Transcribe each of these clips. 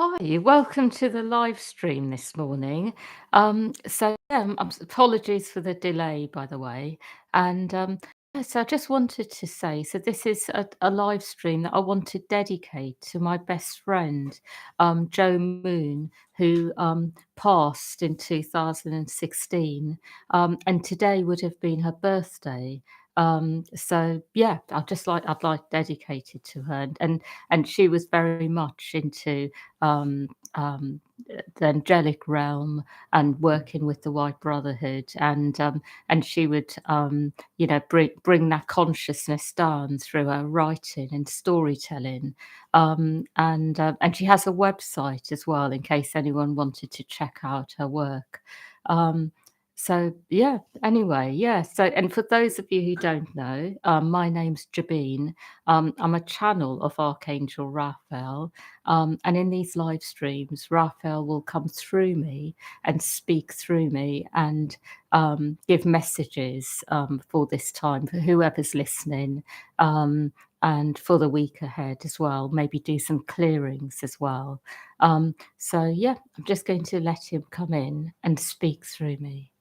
Hi, welcome to the live stream this morning. Apologies for the delay, by the way. And I just wanted to say, so this is a live stream that I want to dedicate to my best friend, Joe Moon, who passed in 2016, and today would have been her birthday. I'd like dedicated to her, and she was very much into um, um, the angelic realm and working with the White Brotherhood, and she would bring that consciousness down through her writing and storytelling, and she has a website as well in case anyone wanted to check out her work. Um, and for those of you who don't know, my name's Jabeen. I'm a channel of Archangel Raphael, and in these live streams, Raphael will come through me and speak through me and give messages for this time for whoever's listening, and for the week ahead as well. Maybe do some clearings as well. I'm just going to let him come in and speak through me.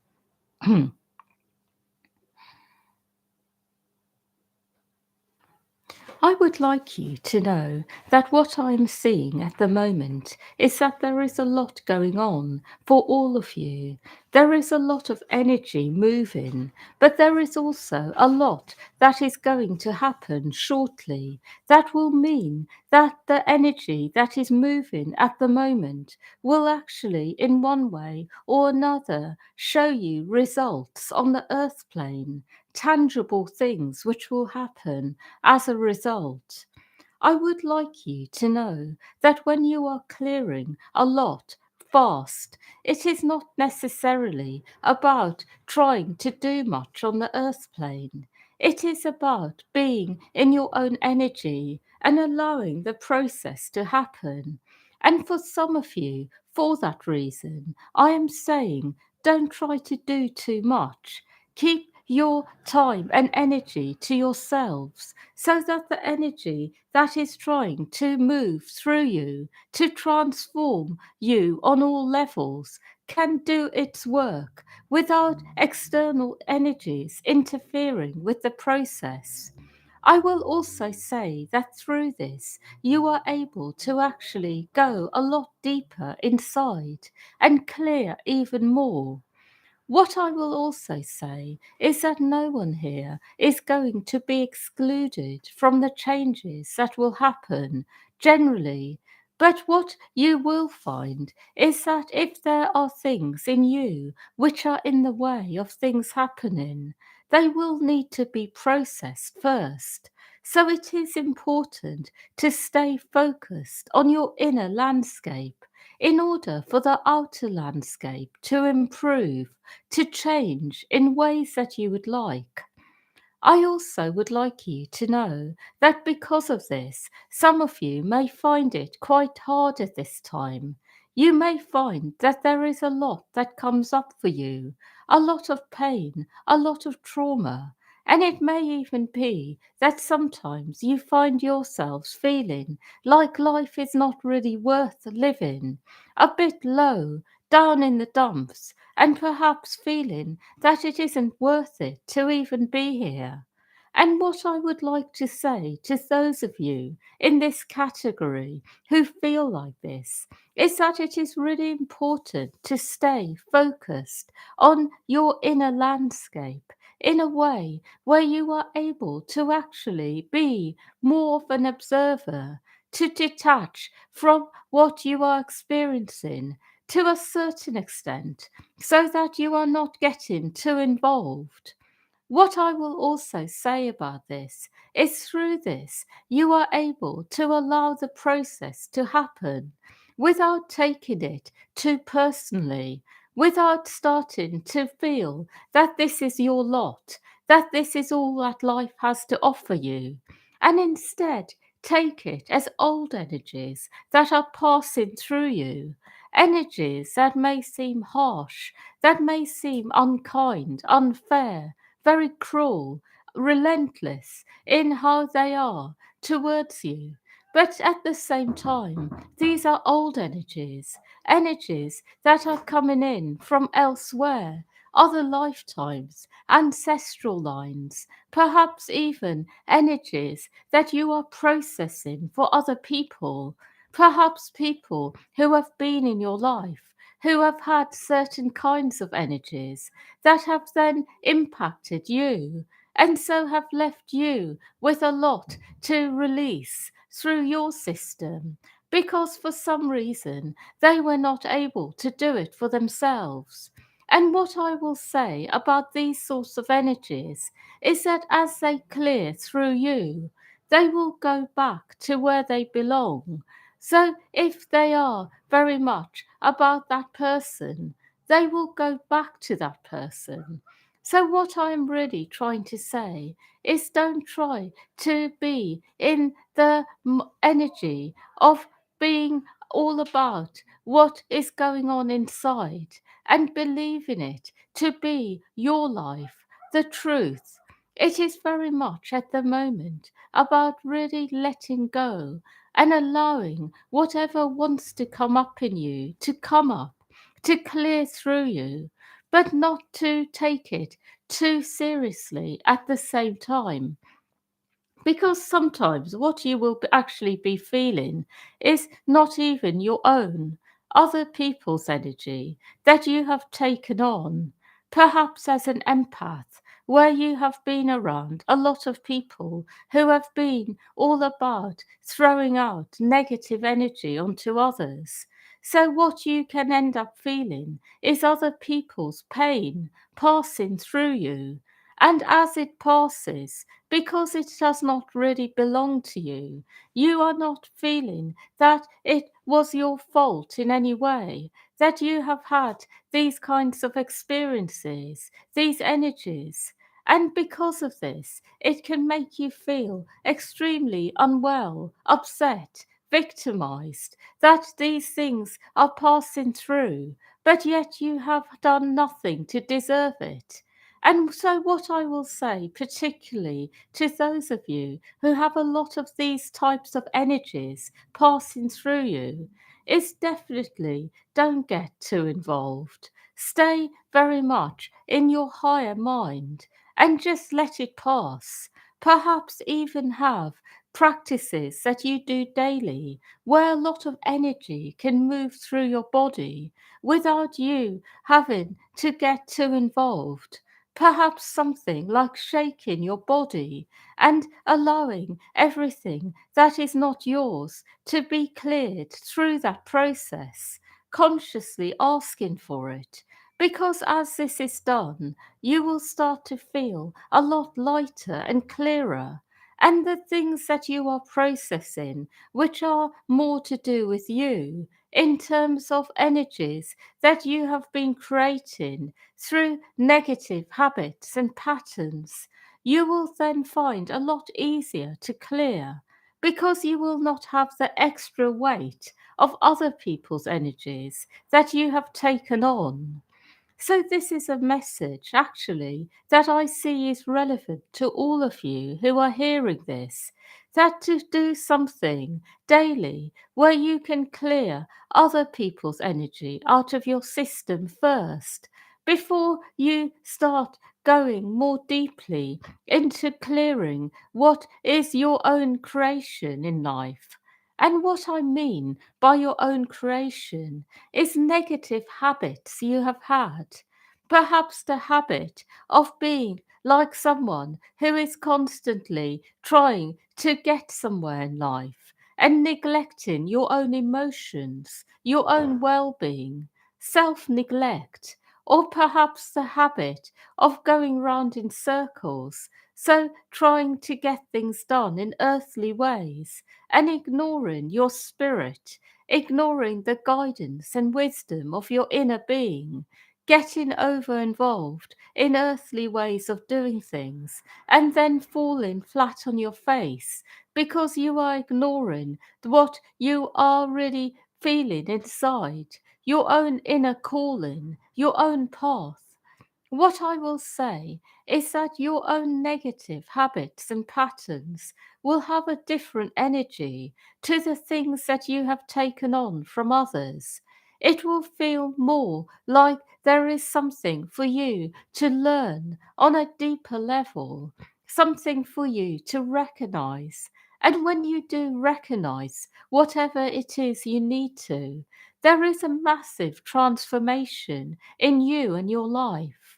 I would like you to know that what I'm seeing at the moment is that there is a lot going on for all of you. There is a lot of energy moving, but there is also a lot that is going to happen shortly. That will mean that the energy that is moving at the moment will actually, in one way or another, show you results on the earth plane, tangible things which will happen as a result. I would like you to know that when you are clearing a lot fast, it is not necessarily about trying to do much on the earth plane. It is about being in your own energy and allowing the process to happen. And for some of you, for that reason, I am saying don't try to do too much. Keep your time and energy to yourselves so that the energy that is trying to move through you, to transform you on all levels, can do its work without external energies interfering with the process. I will also say that through this, you are able to actually go a lot deeper inside and clear even more. What I will also say is that no one here is going to be excluded from the changes that will happen generally. But what you will find is that if there are things in you which are in the way of things happening, they will need to be processed first. So it is important to stay focused on your inner landscape in order for the outer landscape to improve, to change in ways that you would like. I also would like you to know that because of this, some of you may find it quite hard at this time. You may find that there is a lot that comes up for you, a lot of pain, a lot of trauma. And it may even be that sometimes you find yourselves feeling like life is not really worth living, a bit low, down in the dumps, and perhaps feeling that it isn't worth it to even be here. And what I would like to say to those of you in this category who feel like this is that it is really important to stay focused on your inner landscape in a way where you are able to actually be more of an observer, to detach from what you are experiencing to a certain extent so that you are not getting too involved. What I will also say about this is through this, you are able to allow the process to happen without taking it too personally, without starting to feel that this is your lot, that this is all that life has to offer you, and instead take it as old energies that are passing through you, energies that may seem harsh, that may seem unkind, unfair, very cruel, relentless in how they are towards you. But at the same time, these are old energies, energies that are coming in from elsewhere, other lifetimes, ancestral lines, perhaps even energies that you are processing for other people, perhaps people who have been in your life, who have had certain kinds of energies that have then impacted you, and so have left you with a lot to release through your system because for some reason they were not able to do it for themselves. And what I will say about these sorts of energies is that as they clear through you, they will go back to where they belong. So if they are very much about that person, they will go back to that person. So, what I'm really trying to say is don't try to be in the energy of being all about what is going on inside and believe in it to be your life, the truth. It is very much at the moment about really letting go and allowing whatever wants to come up in you to come up, to clear through you, but not to take it too seriously at the same time, because sometimes what you will actually be feeling is not even your own, other people's energy that you have taken on, perhaps as an empath, where you have been around a lot of people who have been all about throwing out negative energy onto others. So, what you can end up feeling is other people's pain passing through you. And as it passes, because it does not really belong to you. You are not feeling that it was your fault in any way, that you have had these kinds of experiences, these energies. And because of this, it can make you feel extremely unwell, upset, victimized, that these things are passing through, but yet you have done nothing to deserve it. And so, what I will say, particularly to those of you who have a lot of these types of energies passing through you, is definitely don't get too involved. Stay very much in your higher mind and just let it pass. Perhaps even have practices that you do daily where a lot of energy can move through your body without you having to get too involved. Perhaps something like shaking your body and allowing everything that is not yours to be cleared through that process, consciously asking for it. Because as this is done, you will start to feel a lot lighter and clearer. And the things that you are processing, which are more to do with you, in terms of energies that you have been creating through negative habits and patterns, you will then find a lot easier to clear because you will not have the extra weight of other people's energies that you have taken on. So, this is a message actually that I see is relevant to all of you who are hearing this, that to do something daily where you can clear other people's energy out of your system first before you start going more deeply into clearing what is your own creation in life. And what I mean by your own creation is negative habits you have had. Perhaps the habit of being like someone who is constantly trying to get somewhere in life and neglecting your own emotions, your own well being, self neglect, or perhaps the habit of going round in circles, so trying to get things done in earthly ways and ignoring your spirit, ignoring the guidance and wisdom of your inner being, getting over involved in earthly ways of doing things, and then falling flat on your face because you are ignoring what you are really feeling inside, your own inner calling, your own path. What I will say is that your own negative habits and patterns will have a different energy to the things that you have taken on from others. It will feel more like there is something for you to learn on a deeper level, something for you to recognize. And when you do recognize whatever it is you need to, there is a massive transformation in you and your life.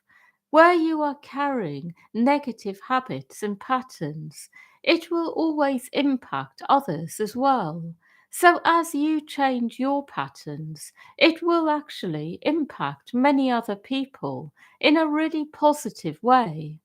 Where you are carrying negative habits and patterns, it will always impact others as well. So, as you change your patterns, it will actually impact many other people in a really positive way.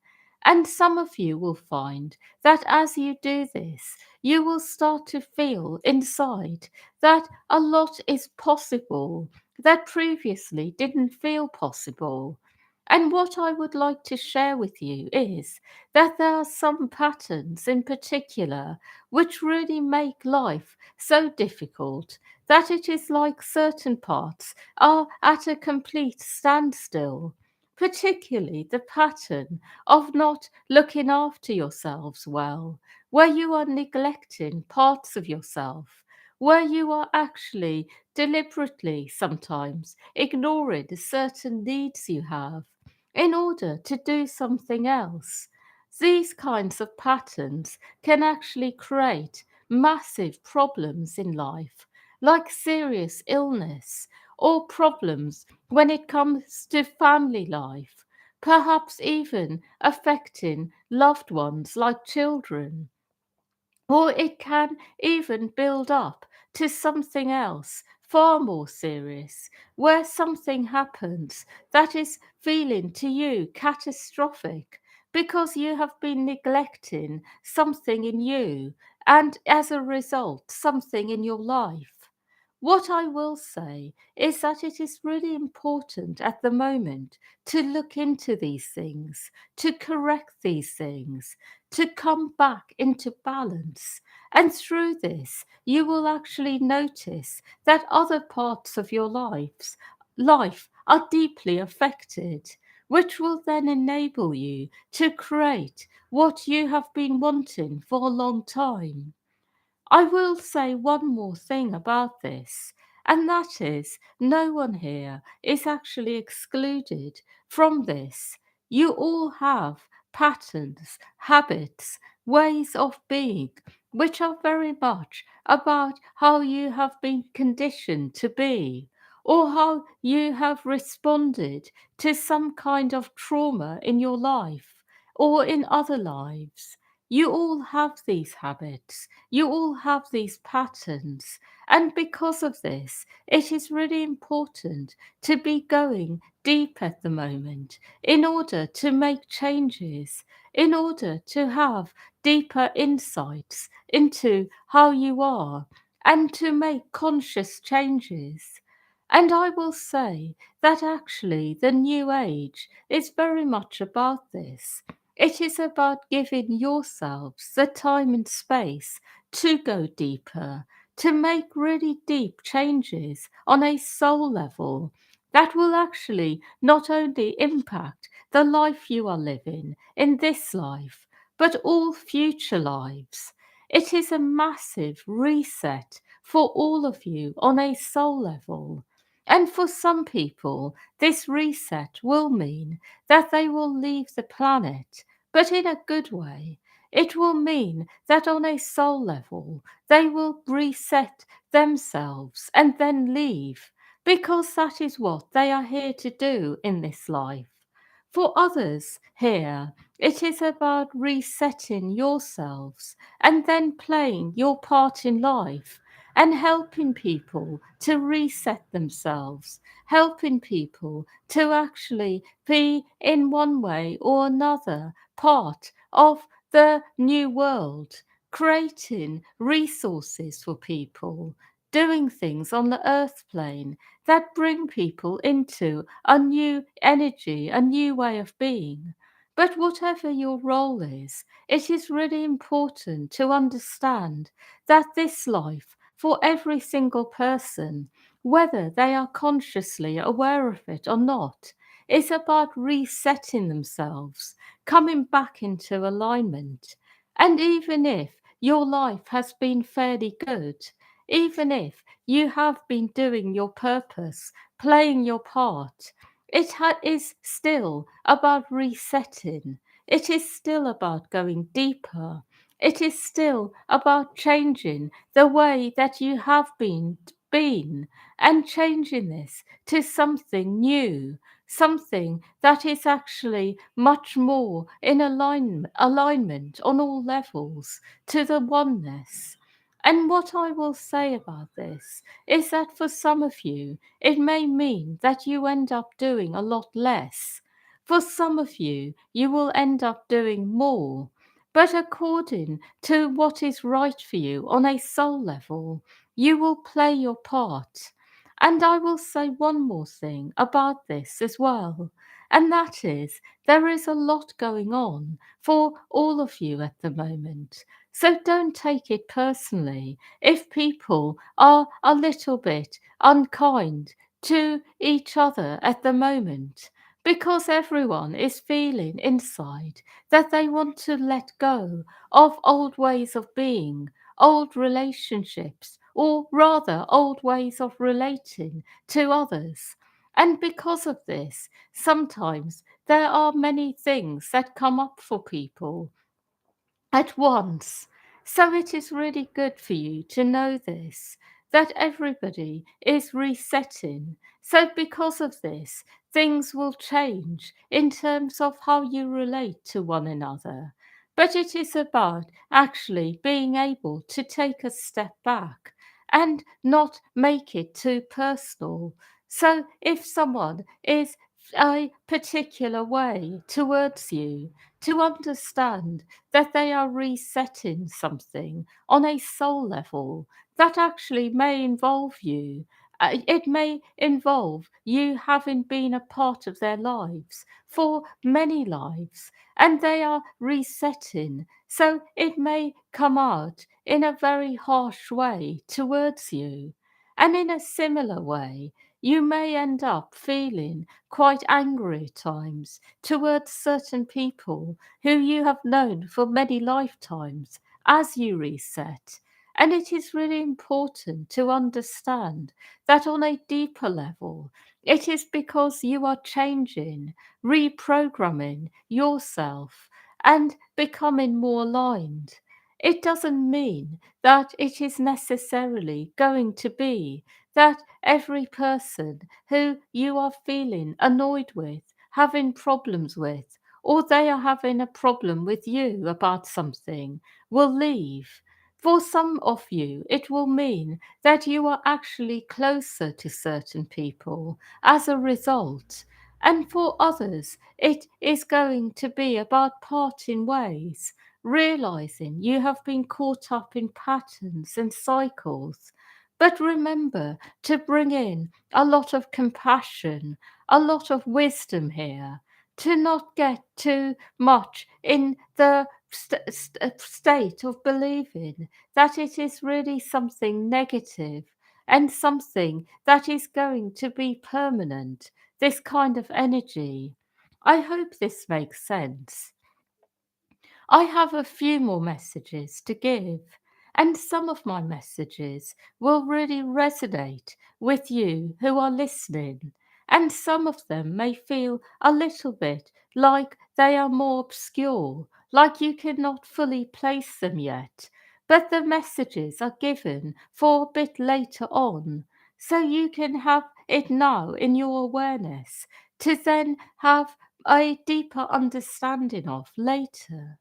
And some of you will find that as you do this, you will start to feel inside that a lot is possible that previously didn't feel possible. And what I would like to share with you is that there are some patterns in particular which really make life so difficult that it is like certain parts are at a complete standstill. Particularly the pattern of not looking after yourselves well, where you are neglecting parts of yourself, where you are actually deliberately sometimes ignoring the certain needs you have in order to do something else. These kinds of patterns can actually create massive problems in life, like serious illness or problems when it comes to family life, perhaps even affecting loved ones like children. Or it can even build up to something else far more serious, where something happens that is feeling to you catastrophic because you have been neglecting something in you and as a result, something in your life. What I will say is that it is really important at the moment to look into these things, to correct these things, to come back into balance. And through this, you will actually notice that other parts of your life are deeply affected, which will then enable you to create what you have been wanting for a long time. I will say one more thing about this, and that is no one here is actually excluded from this. You all have patterns, habits, ways of being, which are very much about how you have been conditioned to be, or how you have responded to some kind of trauma in your life or in other lives. You all have these habits, you all have these patterns, and because of this, it is really important to be going deep at the moment in order to make changes, in order to have deeper insights into how you are, and to make conscious changes. And I will say that actually the new age is very much about this. It is about giving yourselves the time and space to go deeper, to make really deep changes on a soul level that will actually not only impact the life you are living in this life, but all future lives. It is a massive reset for all of you on a soul level. And for some people, this reset will mean that they will leave the planet, but in a good way. It will mean that on a soul level, they will reset themselves and then leave, because that is what they are here to do in this life. For others here, it is about resetting yourselves and then playing your part in life and helping people to reset themselves, helping people to actually be in one way or another part of the new world, creating resources for people, doing things on the earth plane that bring people into a new energy, a new way of being. But whatever your role is, it is really important to understand that this life, for every single person, whether they are consciously aware of it or not, is about resetting themselves, coming back into alignment. And even if your life has been fairly good, even if you have been doing your purpose, playing your part, is still about resetting. It is still about going deeper. It is still about changing the way that you have been and changing this to something new, something that is actually much more in alignment on all levels to the oneness. And what I will say about this is that for some of you, it may mean that you end up doing a lot less. For some of you, you will end up doing more. But according to what is right for you on a soul level, you will play your part. And I will say one more thing about this as well, and that is there is a lot going on for all of you at the moment. So don't take it personally if people are a little bit unkind to each other at the moment, because everyone is feeling inside that they want to let go of old ways of being, old relationships, or rather old ways of relating to others. And because of this, sometimes there are many things that come up for people at once. So it is really good for you to know this, that everybody is resetting. So because of this, things will change in terms of how you relate to one another. But it is about actually being able to take a step back and not make it too personal. So if someone is a particular way towards you, to understand that they are resetting something on a soul level that actually may involve you. It may involve you having been a part of their lives for many lives, and they are resetting. So it may come out in a very harsh way towards you. And in a similar way, you may end up feeling quite angry at times towards certain people who you have known for many lifetimes as you reset. And it is really important to understand that on a deeper level, it is because you are changing, reprogramming yourself, and becoming more aligned. It doesn't mean that it is necessarily going to be that every person who you are feeling annoyed with, having problems with, or they are having a problem with you about something, will leave. For some of you, it will mean that you are actually closer to certain people as a result. And for others, it is going to be about parting ways, realizing you have been caught up in patterns and cycles. But remember to bring in a lot of compassion, a lot of wisdom here, to not get too much in the state of believing that it is really something negative and something that is going to be permanent, this kind of energy. I hope this makes sense. I have a few more messages to give, and some of my messages will really resonate with you who are listening, and some of them may feel a little bit like they are more obscure, like you cannot fully place them yet. But the messages are given for a bit later on, so you can have it now in your awareness to then have a deeper understanding of later.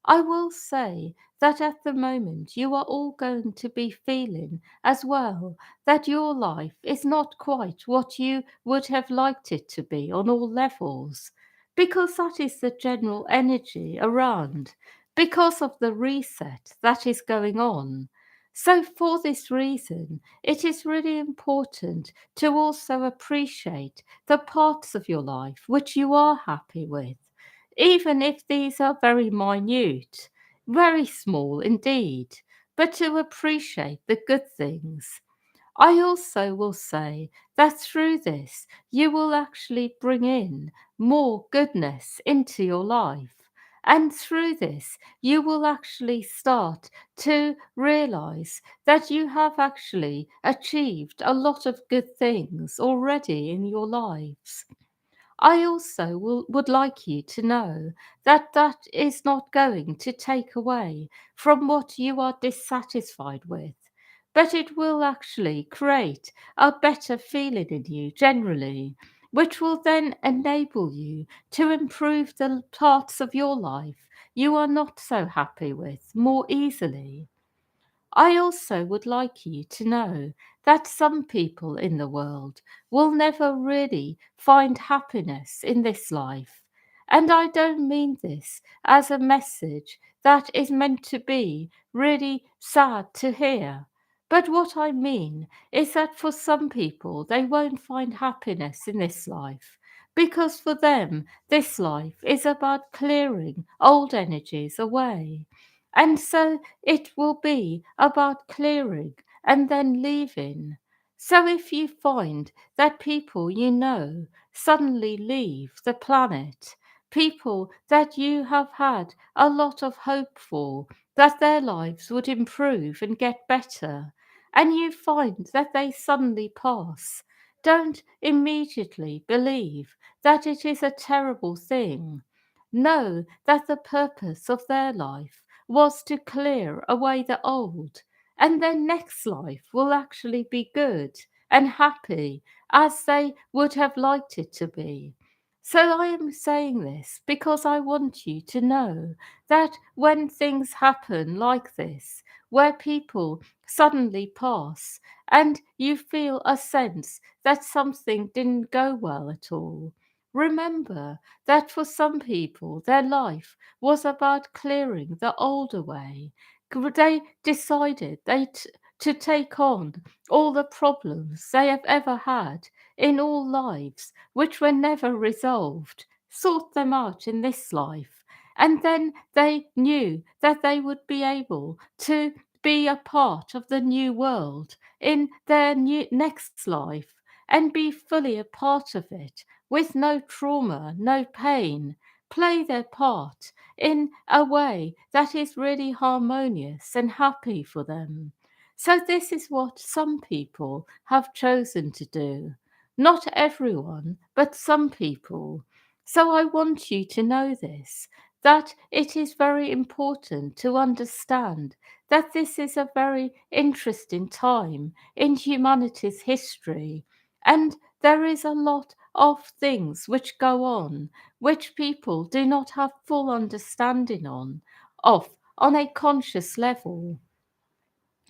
I will say that at the moment you are all going to be feeling as well that your life is not quite what you would have liked it to be on all levels, because that is the general energy around, because of the reset that is going on. So, for this reason, it is really important to also appreciate the parts of your life which you are happy with, even if these are very minute, very small indeed, but to appreciate the good things. I also will say that through this, you will actually bring in more goodness into your life. And through this, you will actually start to realize that you have actually achieved a lot of good things already in your lives. I also would like you to know that that is not going to take away from what you are dissatisfied with, but it will actually create a better feeling in you generally, which will then enable you to improve the parts of your life you are not so happy with more easily. I also would like you to know that some people in the world will never really find happiness in this life. And I don't mean this as a message that is meant to be really sad to hear. But what I mean is that for some people, they won't find happiness in this life because for them, this life is about clearing old energies away. And so it will be about clearing and then leaving. So if you find that people you know suddenly leave the planet, people that you have had a lot of hope for, that their lives would improve and get better, and you find that they suddenly pass, don't immediately believe that it is a terrible thing. Know that the purpose of their life was to clear away the old, and their next life will actually be good and happy as they would have liked it to be. So I am saying this because I want you to know that when things happen like this, where people suddenly pass and you feel a sense that something didn't go well at all, remember that for some people their life was about clearing the old away. They decided to take on all the problems they have ever had in all lives, which were never resolved, sort them out in this life. And then they knew that they would be able to be a part of the new world in their next life and be fully a part of it with no trauma, no pain, play their part in a way that is really harmonious and happy for them. So, this is what some people have chosen to do. Not everyone, but some people. So, I want you to know this, that it is very important to understand that this is a very interesting time in humanity's history. And there is a lot of things which go on which people do not have full understanding on a conscious level.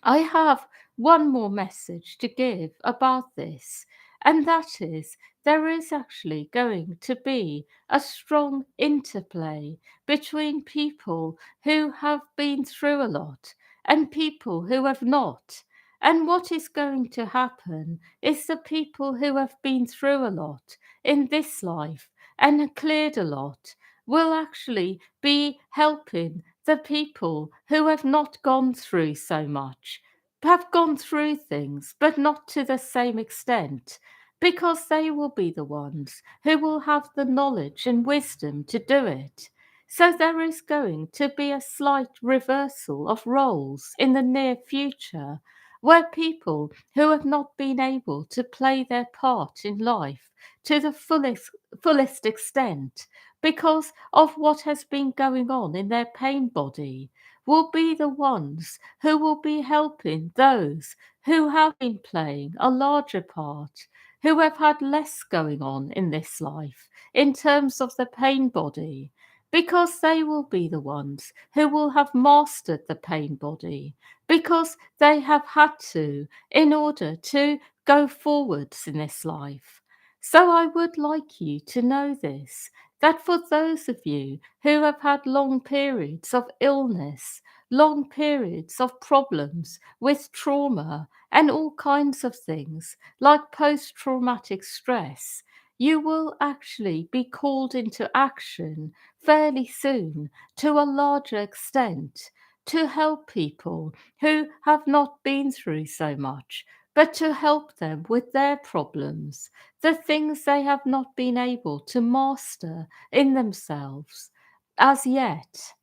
I have one more message to give about this, and that is there is actually going to be a strong interplay between people who have been through a lot and people who have not. And what is going to happen is the people who have been through a lot in this life and have cleared a lot will actually be helping the people who have not gone through so much, have gone through things, but not to the same extent, because they will be the ones who will have the knowledge and wisdom to do it. So there is going to be a slight reversal of roles in the near future, where people who have not been able to play their part in life to the fullest extent because of what has been going on in their pain body will be the ones who will be helping those who have been playing a larger part, who have had less going on in this life in terms of the pain body, because they will be the ones who will have mastered the pain body, because they have had to in order to go forwards in this life. So I would like you to know this, that for those of you who have had long periods of illness, long periods of problems with trauma and all kinds of things like post traumatic stress, you will actually be called into action fairly soon to a larger extent to help people who have not been through so much, but to help them with their problems, the things they have not been able to master in themselves. as yet.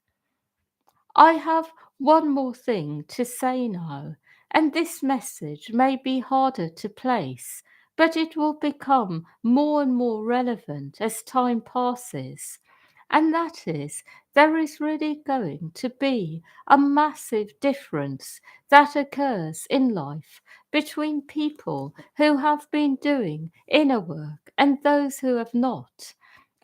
I have one more thing to say now, and this message may be harder to place, but it will become more and more relevant as time passes. And that is, there is really going to be a massive difference that occurs in life between people who have been doing inner work and those who have not.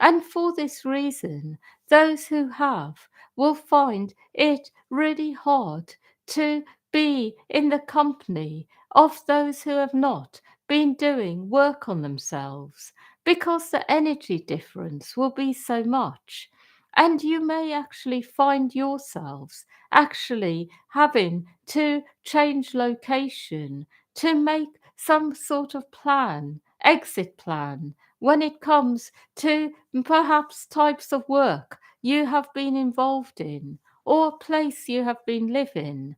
And for this reason, those who have will find it really hard to be in the company of those who have not been doing work on themselves because the energy difference will be so much. And you may actually find yourselves actually having to change location to make some sort of plan, exit plan, when it comes to perhaps types of work you have been involved in or a place you have been living.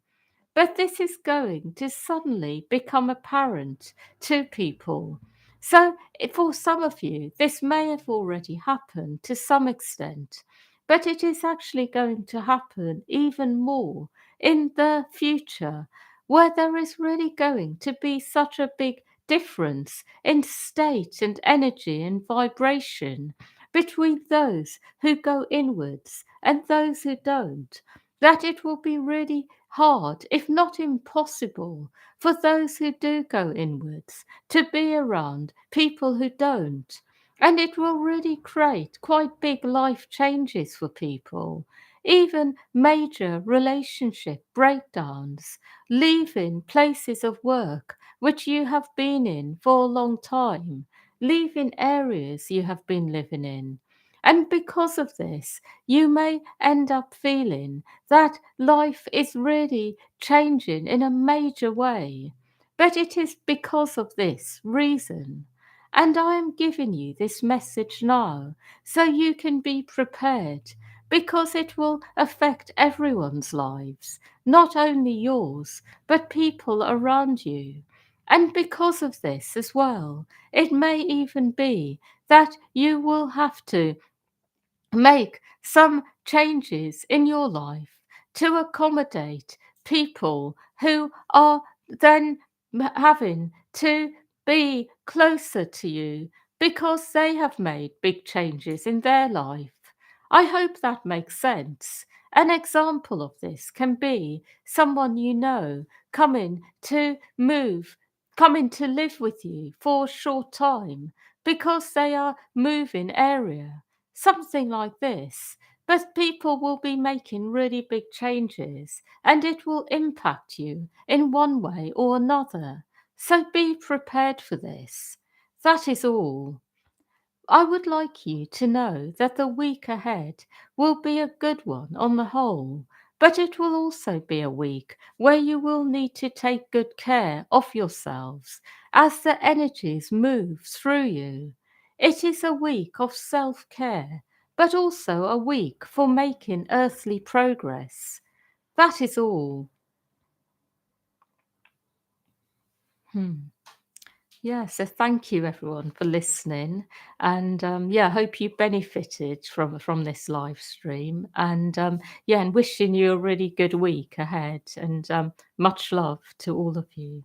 But this is going to suddenly become apparent to people. So, for some of you, this may have already happened to some extent, but it is actually going to happen even more in the future, where there is really going to be such a big difference in state and energy and vibration between those who go inwards and those who don't, that it will be really hard, if not impossible, for those who do go inwards to be around people who don't. And it will really create quite big life changes for people, even major relationship breakdowns, leaving places of work which you have been in for a long time, leaving areas you have been living in. And because of this, you may end up feeling that life is really changing in a major way. But it is because of this reason. And I am giving you this message now so you can be prepared because it will affect everyone's lives, not only yours, but people around you. And because of this as well, it may even be that you will have to make some changes in your life to accommodate people who are then having to be closer to you because they have made big changes in their life. I hope that makes sense. An example of this can be someone you know coming to move, coming to live with you for a short time because they are moving area, something like this. But people will be making really big changes and it will impact you in one way or another. So be prepared for this. That is all. I would like you to know that the week ahead will be a good one on the whole, but it will also be a week where you will need to take good care of yourselves as the energies move through you. It is a week of self care, but also a week for making earthly progress. That is all. Hmm. Yeah, so thank you everyone for listening, and yeah, I hope you benefited from this live stream, and yeah, and wishing you a really good week ahead, and much love to all of you.